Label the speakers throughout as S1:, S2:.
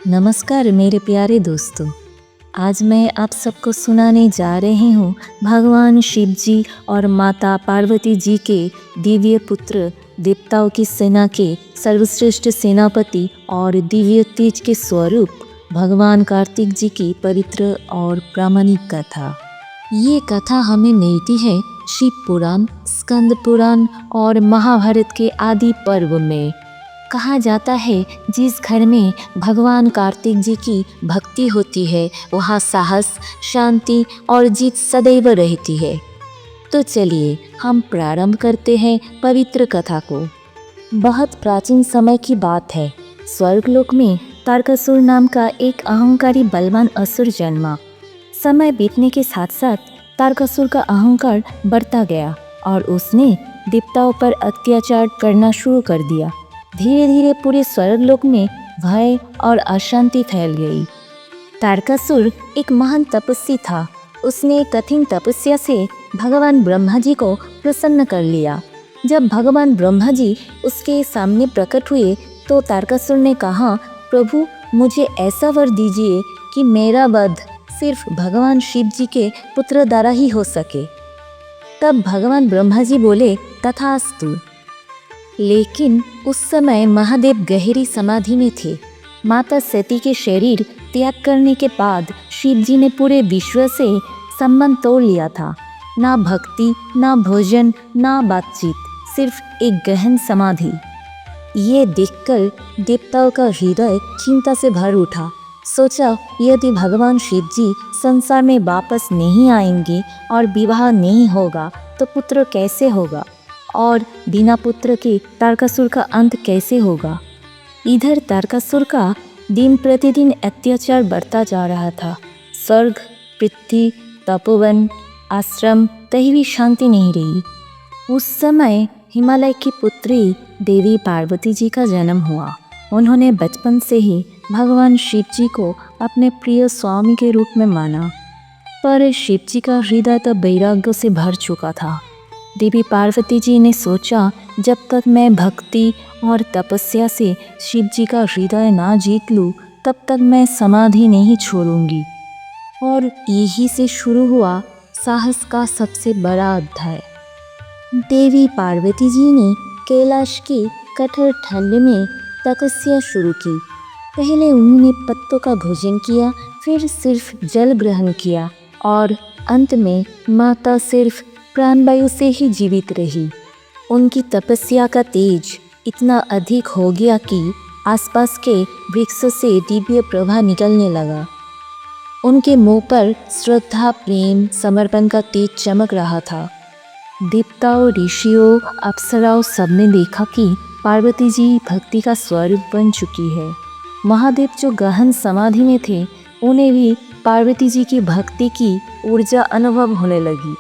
S1: नमस्कार मेरे प्यारे दोस्तों। आज मैं आप सबको सुनाने जा रही हूँ भगवान शिव जी और माता पार्वती जी के दिव्य पुत्र, देवताओं की सेना के सर्वश्रेष्ठ सेनापति और दिव्य तेज के स्वरूप भगवान कार्तिक जी की पवित्र और प्रामाणिक कथा। ये कथा हमें मिलती है शिव पुराण, स्कंद पुराण और महाभारत के आदि पर्व में। कहा जाता है जिस घर में भगवान कार्तिक जी की भक्ति होती है वहाँ साहस, शांति और जीत सदैव रहती है। तो चलिए हम प्रारंभ करते हैं पवित्र कथा को। बहुत प्राचीन समय की बात है। स्वर्गलोक में तारकासुर नाम का एक अहंकारी बलवान असुर जन्मा। समय बीतने के साथ साथ तारकासुर का अहंकार बढ़ता गया और उसने देवताओं पर अत्याचार करना शुरू कर दिया। धीरे धीरे पूरे स्वर्गलोक में भय और अशांति फैल गई। तारकासुर एक महान तपस्वी था। उसने कठिन तपस्या से भगवान ब्रह्मा जी को प्रसन्न कर लिया। जब भगवान ब्रह्मा जी उसके सामने प्रकट हुए तो तारकासुर ने कहा, प्रभु मुझे ऐसा वर दीजिए कि मेरा वध सिर्फ भगवान शिव जी के पुत्र द्वारा ही हो सके। तब भगवान ब्रह्मा जी बोले, तथास्तु। लेकिन उस समय महादेव गहरी समाधि में थे। माता सती के शरीर त्याग करने के बाद शिव जी ने पूरे विश्व से संबंध तोड़ लिया था। ना भक्ति, ना भोजन, ना बातचीत, सिर्फ एक गहन समाधि। ये देखकर देवताओं का हृदय चिंता से भर उठा। सोचा यदि भगवान शिव जी संसार में वापस नहीं आएंगे और विवाह नहीं होगा तो पुत्र कैसे होगा, और बिना पुत्र के तारकासुर का अंत कैसे होगा। इधर तारकासुर का दिन प्रतिदिन अत्याचार बढ़ता जा रहा था। स्वर्ग, पृथ्वी, तपोवन, आश्रम, कहीं भी शांति नहीं रही। उस समय हिमालय की पुत्री देवी पार्वती जी का जन्म हुआ। उन्होंने बचपन से ही भगवान शिव जी को अपने प्रिय स्वामी के रूप में माना, पर शिव जी का हृदय तो वैराग्य से भर चुका था। देवी पार्वती जी ने सोचा, जब तक मैं भक्ति और तपस्या से शिव जी का हृदय ना जीत लूँ तब तक मैं समाधि नहीं छोड़ूंगी। और यही से शुरू हुआ साहस का सबसे बड़ा अध्याय। देवी पार्वती जी ने कैलाश की कठोर ठंड में तपस्या शुरू की। पहले उन्होंने पत्तों का भोजन किया, फिर सिर्फ जल ग्रहण किया और अंत में माता सिर्फ प्राणवायु से ही जीवित रही। उनकी तपस्या का तेज इतना अधिक हो गया कि आसपास के वृक्षों से दिव्य प्रभा निकलने लगा। उनके मुंह पर श्रद्धा, प्रेम, समर्पण का तेज चमक रहा था। देवताओं, ऋषियों, अप्सराओं सबने देखा कि पार्वती जी भक्ति का स्वरूप बन चुकी है। महादेव जो गहन समाधि में थे, उन्हें भी पार्वती जी की भक्ति की ऊर्जा अनुभव होने लगी।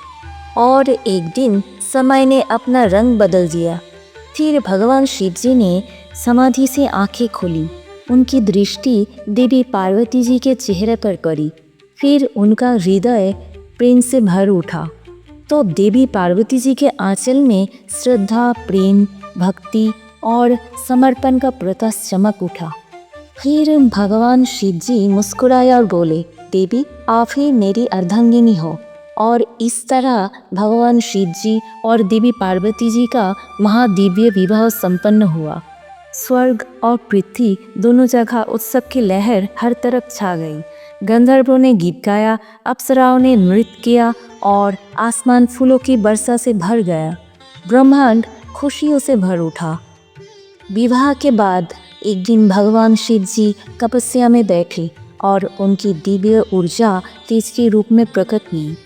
S1: और एक दिन समय ने अपना रंग बदल दिया। फिर भगवान शिव जी ने समाधि से आंखें खोली। उनकी दृष्टि देवी पार्वती जी के चेहरे पर पड़ी। फिर उनका हृदय प्रेम से भर उठा। तो देवी पार्वती जी के आंचल में श्रद्धा, प्रेम, भक्ति और समर्पण का प्रकाश चमक उठा। फिर भगवान शिव जी मुस्कुराए और बोले, देवी आप ही मेरी अर्धांगिनी हो। और इस तरह भगवान शिव जी और देवी पार्वती जी का महादिव्य विवाह संपन्न हुआ। स्वर्ग और पृथ्वी दोनों जगह उत्सव की लहर हर तरफ छा गई। गंधर्वों ने गीत गाया, अप्सराओं ने नृत्य किया और आसमान फूलों की वर्षा से भर गया। ब्रह्मांड खुशियों से भर उठा। विवाह के बाद एक दिन भगवान शिव जी तपस्या में बैठे और उनकी दिव्य ऊर्जा तेज के रूप में प्रकट हुई।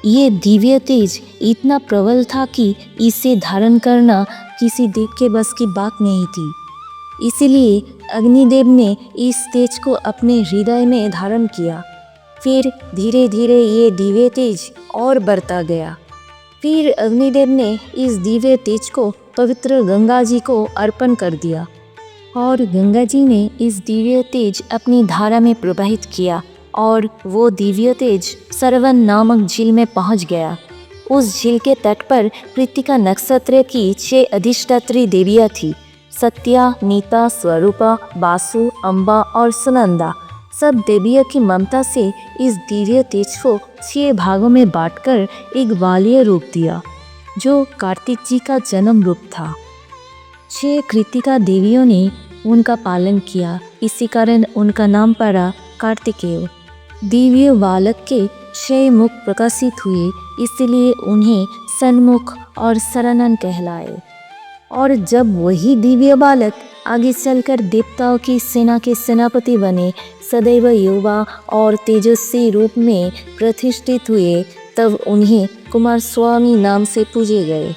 S1: ये दिव्य तेज इतना प्रबल था कि इसे धारण करना किसी देव के बस की बात नहीं थी। इसीलिए अग्निदेव ने इस तेज को अपने हृदय में धारण किया। फिर धीरे धीरे ये दिव्य तेज और बढ़ता गया। फिर अग्निदेव ने इस दिव्य तेज को पवित्र गंगा जी को अर्पण कर दिया और गंगा जी ने इस दिव्य तेज अपनी धारा में प्रवाहित किया और वो दिव्य तेज सरवन नामक झील में पहुंच गया। उस झील के तट पर कृत्तिका नक्षत्र की 6 अधिष्ठात्री देवियाँ थी सत्या, नीता, स्वरूपा, बासु, अम्बा और सुनंदा सब देवियों की ममता से इस दिव्य तेज को 6 भागों में बांटकर एक बालीय रूप दिया, जो कार्तिक जी का जन्म रूप था। 6 कृतिका देवियों ने उनका पालन किया, इसी कारण उनका नाम पड़ा कार्तिकेय। दिव्य बालक के 6 मुख प्रकाशित हुए, इसलिए उन्हें सन्मुख और शरणन कहलाए। और जब वही दिव्य बालक आगे चलकर देवताओं की सेना के सेनापति बने, सदैव युवा और तेजस्वी रूप में प्रतिष्ठित हुए, तब उन्हें कुमार स्वामी नाम से पूजे गए।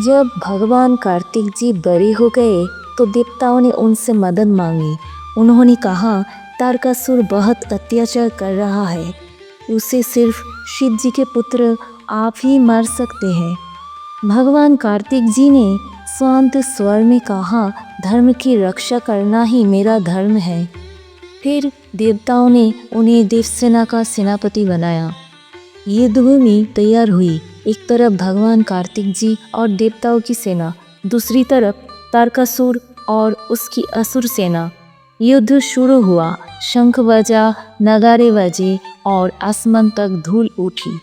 S1: जब भगवान कार्तिक जी बड़े हो गए तो देवताओं ने उनसे मदद मांगी। उन्होंने कहा, तारकासुर बहुत अत्याचार कर रहा है, उसे सिर्फ शिव जी के पुत्र आप ही मार सकते हैं। भगवान कार्तिक जी ने शांत स्वर में कहा, धर्म की रक्षा करना ही मेरा धर्म है। फिर देवताओं ने उन्हें देवसेना का सेनापति बनाया। युद्धभूमि तैयार हुई। एक तरफ भगवान कार्तिक जी और देवताओं की सेना, दूसरी तरफ तारकासुर और उसकी असुर सेना। युद्ध शुरू हुआ। शंख बजा, नगाड़े बजे और आसमान तक धूल उठी।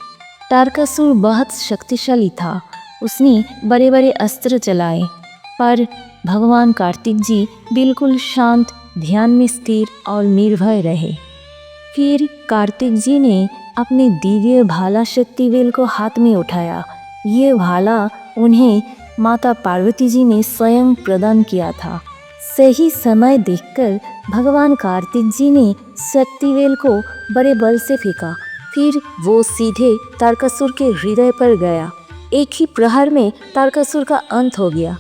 S1: तारकासुर बहुत शक्तिशाली था। उसने बड़े बड़े अस्त्र चलाए, पर भगवान कार्तिक जी बिल्कुल शांत, ध्यान में स्थिर और निर्भय रहे। फिर कार्तिक जी ने अपने दिव्य भाला शक्तिवेल को हाथ में उठाया। ये भाला उन्हें माता पार्वती जी ने स्वयं प्रदान किया था। सही समय देखकर भगवान कार्तिक जी ने शक्तिवेल को बड़े बल से फेंका। फिर वो सीधे तारकासुर के हृदय पर गया। एक ही प्रहार में तारकासुर का अंत हो गया।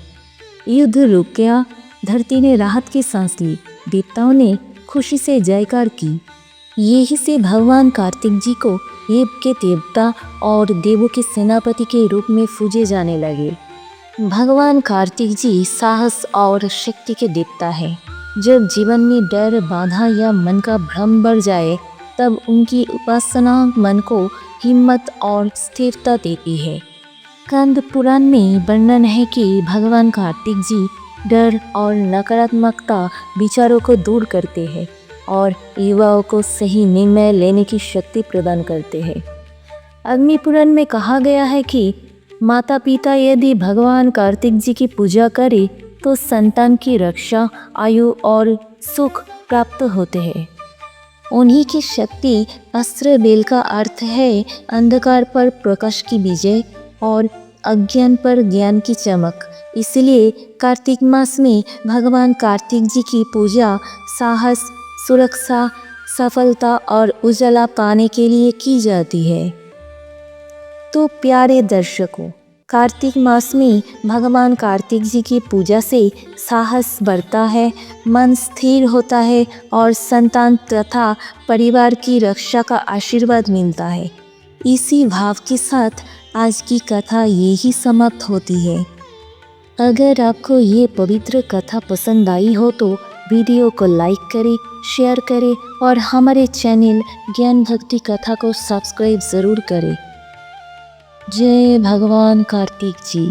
S1: युद्ध रुक गया। धरती ने राहत की सांस ली। देवताओं ने खुशी से जयकार की। यही से भगवान कार्तिक जी को देव के देवता और देवों के सेनापति के रूप में पूजे जाने लगे। भगवान कार्तिक जी साहस और शक्ति के देवता हैं। जब जीवन में डर, बाधा या मन का भ्रम बढ़ जाए, तब उनकी उपासना मन को हिम्मत और स्थिरता देती है। स्कंद पुराण में वर्णन है कि भगवान कार्तिक जी डर और नकारात्मकता विचारों को दूर करते हैं और युवाओं को सही निर्णय लेने की शक्ति प्रदान करते हैं। अग्नि पुराण में कहा गया है कि माता पिता यदि भगवान कार्तिक जी की पूजा करें तो संतान की रक्षा, आयु और सुख प्राप्त होते हैं। उन्हीं की शक्ति अस्त्र बेल का अर्थ है अंधकार पर प्रकाश की विजय और अज्ञान पर ज्ञान की चमक। इसलिए कार्तिक मास में भगवान कार्तिक जी की पूजा साहस, सुरक्षा, सफलता और उजाला पाने के लिए की जाती है। तो प्यारे दर्शकों, कार्तिक मास में भगवान कार्तिक जी की पूजा से साहस बढ़ता है, मन स्थिर होता है और संतान तथा परिवार की रक्षा का आशीर्वाद मिलता है। इसी भाव के साथ आज की कथा यही समाप्त होती है। अगर आपको ये पवित्र कथा पसंद आई हो तो वीडियो को लाइक करें, शेयर करें और हमारे चैनल ज्ञान भक्ति कथा को सब्सक्राइब ज़रूर करें। जय भगवान कार्तिक जी।